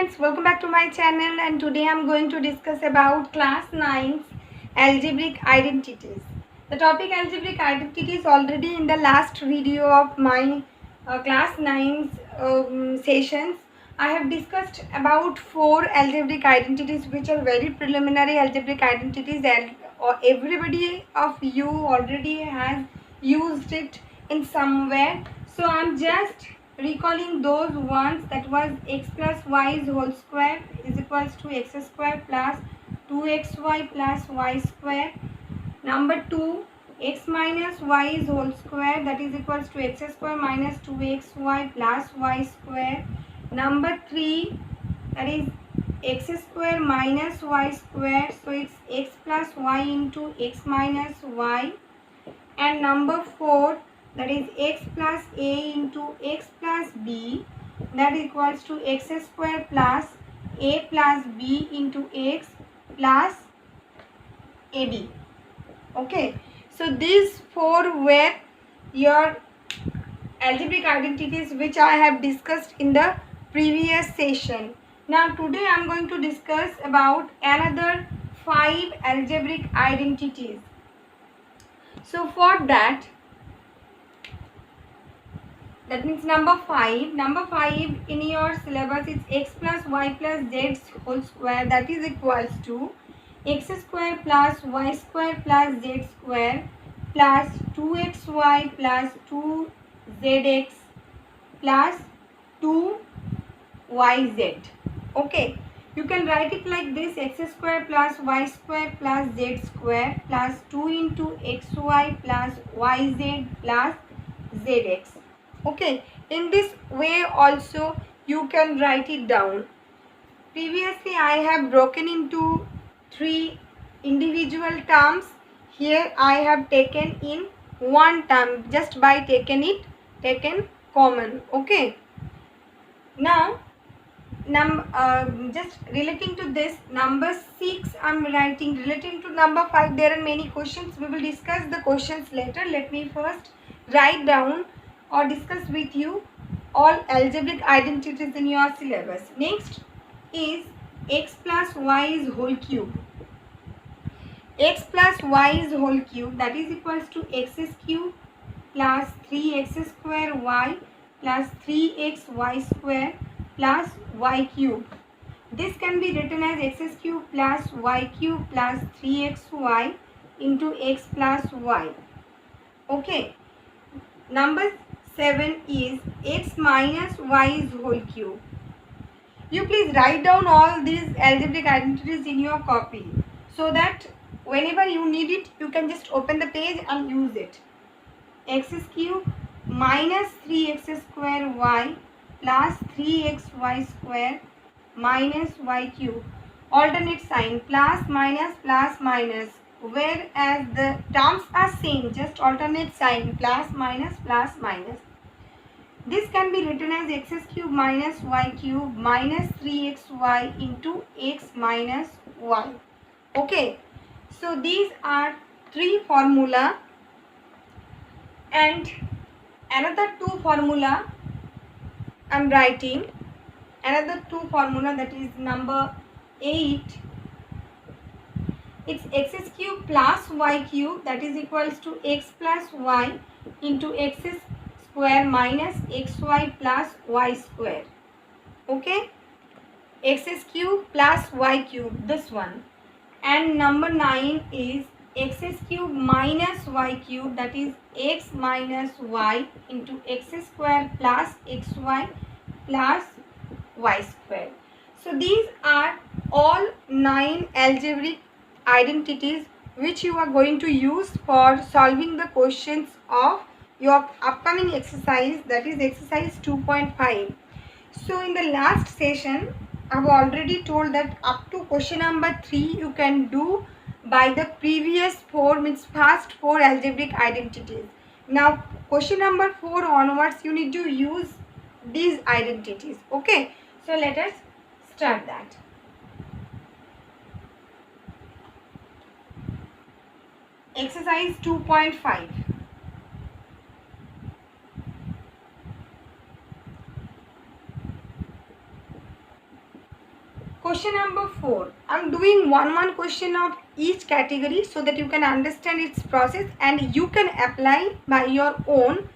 students, welcome back to my channel, and today I'm going to discuss about class 9's algebraic identities. The topic algebraic identities already in the last video of my class 9's sessions. I have discussed about 4 algebraic identities which are very preliminary algebraic identities, and everybody of you already has used it in somewhere. So I'm just recalling those ones, that was x plus y whole square is equals to x square plus 2xy plus y square. Number 2, x minus y whole square, that is equals to x square minus 2xy plus y square. Number 3, that is x square minus y square, so it's x plus y into x minus y. And number 4, that is x plus a into x plus b, that equals to x square plus a plus b into x plus ab. Okay, so these 4 were your algebraic identities which I have discussed in the previous session. Now today I am going to discuss about another 5 algebraic identities. So for that means number 5 in your syllabus is x plus y plus z whole square, that is equals to x square plus y square plus z square plus 2xy plus 2zx plus 2yz. Okay, you can write it like this: x square plus y square plus z square plus 2 into xy plus yz plus zx. Okay, in this way also you can write it down. Previously I have broken into 3 individual terms. Here I have taken in one term just by taken common. Okay, now just relating to this, number 6 I'm writing. Relating to number 5, there are many questions. We will discuss the questions later. Let me first write down or discuss with you all algebraic identities in your syllabus. Next is x plus y is whole cube. X plus y is whole cube, that is equals to x cube plus 3x square y plus 3xy square plus y cube. This can be written as x cube plus y cube plus 3xy into x plus y. Okay. Number 7 is x minus y is whole cube. You please write down all these algebraic identities in your copy so that whenever you need it, you can just open the page and use it. X cube minus 3x square y plus 3xy square minus y cube. Alternate sign, plus minus, whereas the terms are same, just alternate sign, plus minus plus minus. This can be written as x cube minus y cube minus 3xy into x minus y. Okay, so these are 3 formula, and another 2 formula I am writing. Another 2 formula, that is number 8. It's x cube plus y cube, that is equals to x plus y into x square minus xy plus y square. Okay, x cube plus y cube, this one. And number 9 is x cube minus y cube, that is x minus y into x square plus xy plus y square. So these are all 9 algebraic identities which you are going to use for solving the questions of your upcoming exercise, that is exercise 2.5. So in the last session I have already told that up to question number 3 you can do by the previous 4, means past 4 algebraic identities. Now question number 4 onwards you need to use these identities. Okay, so let us start that. Exercise 2.5. Question number 4. I'm doing one question of each category so that you can understand its process and you can apply by your own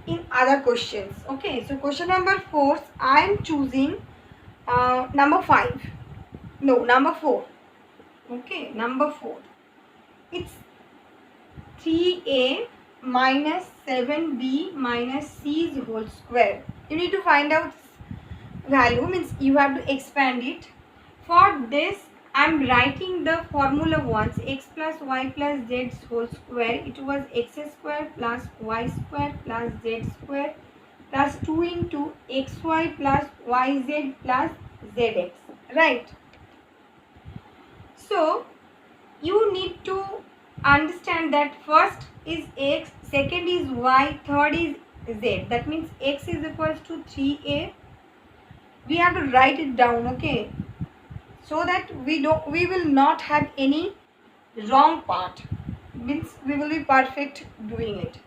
in other questions. Okay, so question number 4, I am choosing number 5. No, number 4. Okay, number 4. It's 3a minus 7b minus c's whole square. You need to find out value, means you have to expand it. For this, I am writing the formula once. X plus y plus z whole square. It was x square plus y square plus z square plus 2 into xy plus yz plus zx. Right. So, you need to understand that first is x, second is y, third is z. That means x is equals to 3a. We have to write it down, okay, so that we will not have any wrong part, means we will be perfect doing it.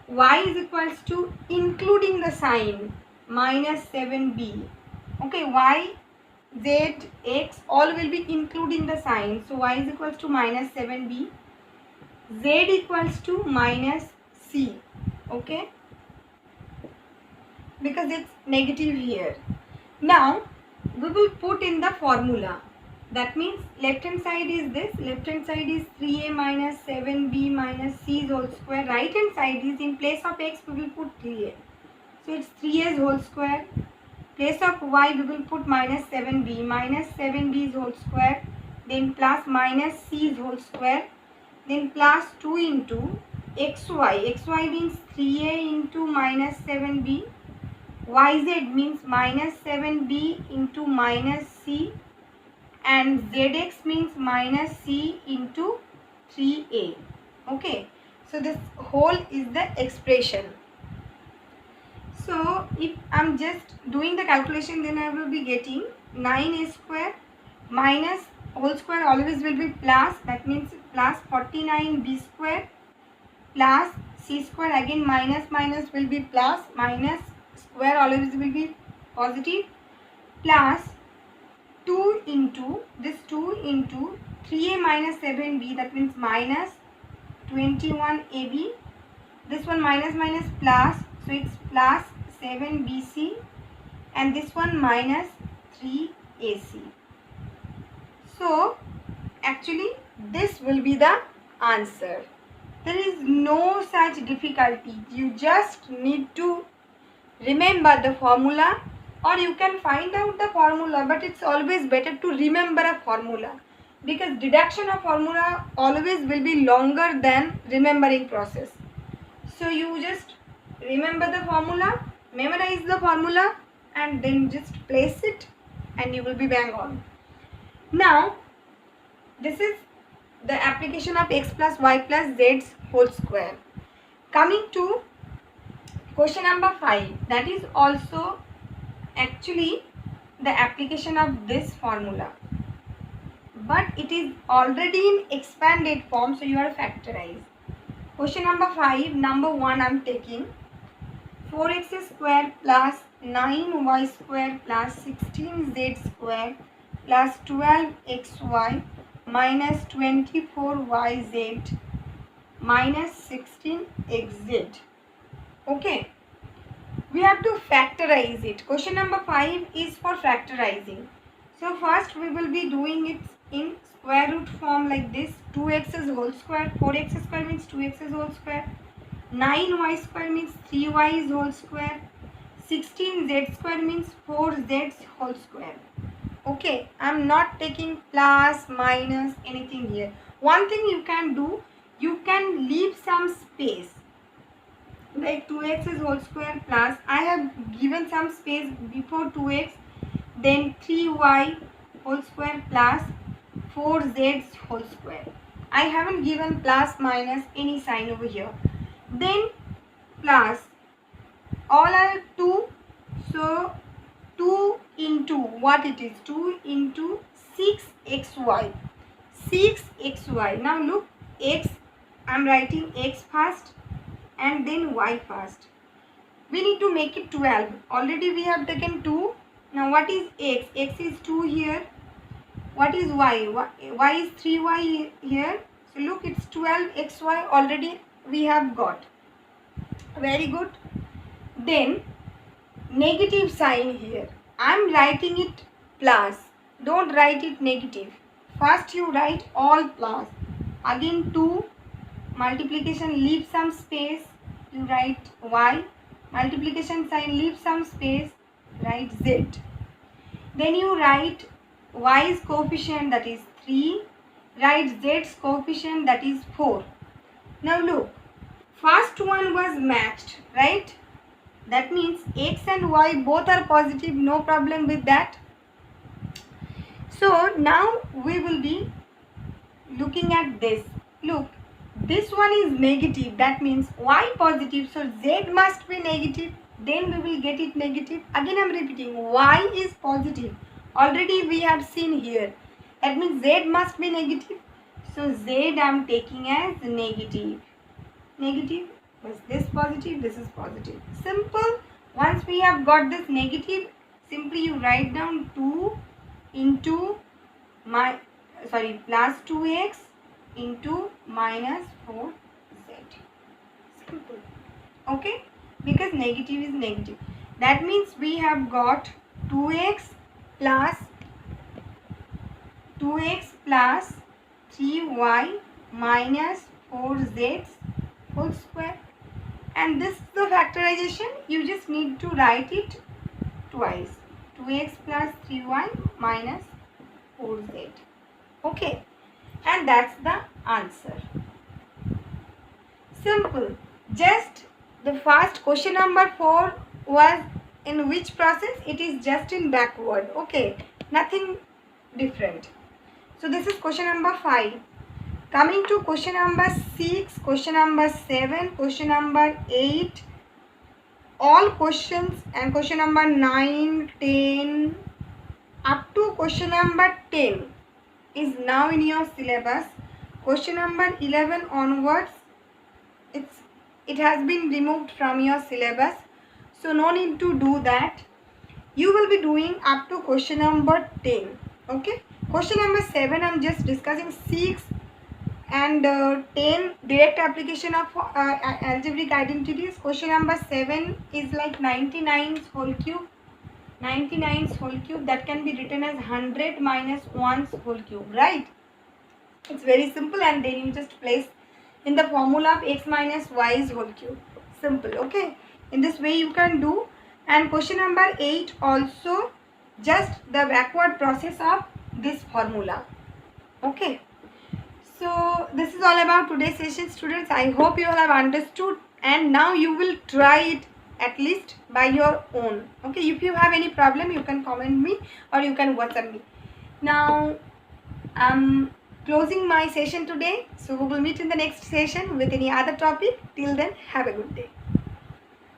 Y is equals to, including the sign, minus 7b. Okay, y, z, x all will be including the sign. So y is equals to minus 7b. Z equals to minus c. Okay, because it's negative here. Now we will put in the formula. That means left hand side is this. Left hand side is 3a minus 7b minus c whole square. Right hand side is, in place of x we will put 3a. So it's 3a whole square. Place of y we will put minus 7b whole square. Then plus minus c whole square. Then plus 2 into xy. Xy means 3a into minus 7b. Yz means minus 7b into minus c, and zx means minus c into 3a. Okay, so this whole is the expression. So if I'm just doing the calculation, then I will be getting 9a square minus whole square always will be plus, that means plus 49b square plus c square, again minus will be plus, minus square always will be positive, plus 2 into this 2 into 3a minus 7b, that means minus 21ab. This one minus plus, so it's plus 7bc, and this one minus 3ac. So actually this will be the answer. There is no such difficulty. You just need to remember the formula, or you can find out the formula, but it's always better to remember a formula, because deduction of formula always will be longer than remembering process. So you just remember the formula, memorize the formula, and then just place it and you will be bang on. Now this is the application of x plus y plus z whole square. Coming to question number 5, that is also actually the application of this formula, but it is already in expanded form, so you are factorize. Question number 5, number 1 I am taking 4x square plus 9y square plus 16z square plus 12xy minus 24yz minus 16xz. Okay, we have to factorize it. Question number 5 is for factorizing. So first we will be doing it in square root form like this. 2x whole square, 4x square means 2x whole square, 9y square means 3y whole square, 16z square means 4z whole square. Okay, I am not taking plus, minus, anything here. One thing you can do, you can leave some space, like 2x whole square plus, I have given some space before 2x, then 3y whole square plus 4z whole square. I haven't given plus, minus, any sign over here. Then plus, all are 2, so 2 into what it is, 2 into 6xy, 6xy. Now look, x, I am writing x first and then y first. We need to make it 12. Already we have taken 2, Now what is x? X is 2 here. What is y? Y is 3y here. So look, it's 12xy already we have got. Very good. Then negative sign here. I'm writing it plus. Don't write it negative. First you write all plus. Again 2. Multiplication, leave some space. You write y. Multiplication sign, leave some space. Write z. Then you write y's coefficient, that is 3. Write z's coefficient, that is 4. Now look, first one was matched, right? That means x and y both are positive, no problem with that. So now we will be looking at this. Look, this one is negative, that means y positive, so z must be negative, then we will get it negative. Again I am repeating, y is positive, already we have seen here, that means z must be negative, so z I am taking as negative. Negative was this positive, this is positive. Simple. Once we have got this negative, simply you write down 2 into plus 2x into minus 4z. Simple. Okay, because negative is negative. That means we have got 2x plus 3y minus 4z whole square. And this is the factorization. You just need to write it twice. 2x plus 3y minus 4z. Okay. And that's the answer. Simple. Just the first question number 4 was in which process? It is just in backward. Okay. Nothing different. So this is question number 5. Coming to question number 6, question number 7, question number 8, all questions, and question number 9, 10, up to question number 10 is now in your syllabus. Question number 11 onwards, it has been removed from your syllabus. So no need to do that. You will be doing up to question number 10. Okay. Question number 7, I am just discussing 6 and 10 direct application of algebraic identities. Question number 7 is like 99's whole cube. 99's whole cube, that can be written as 100 minus 1's whole cube, right? It's very simple, and then you just place in the formula of x minus y's whole cube. Simple. Okay, in this way you can do. And question number 8 also just the backward process of this formula. Okay. So this is all about today's session, students. I hope you all have understood, and now you will try it at least by your own. Okay, if you have any problem, you can comment me or you can WhatsApp me. Now I'm closing my session today, so we will meet in the next session with any other topic. Till then, have a good day.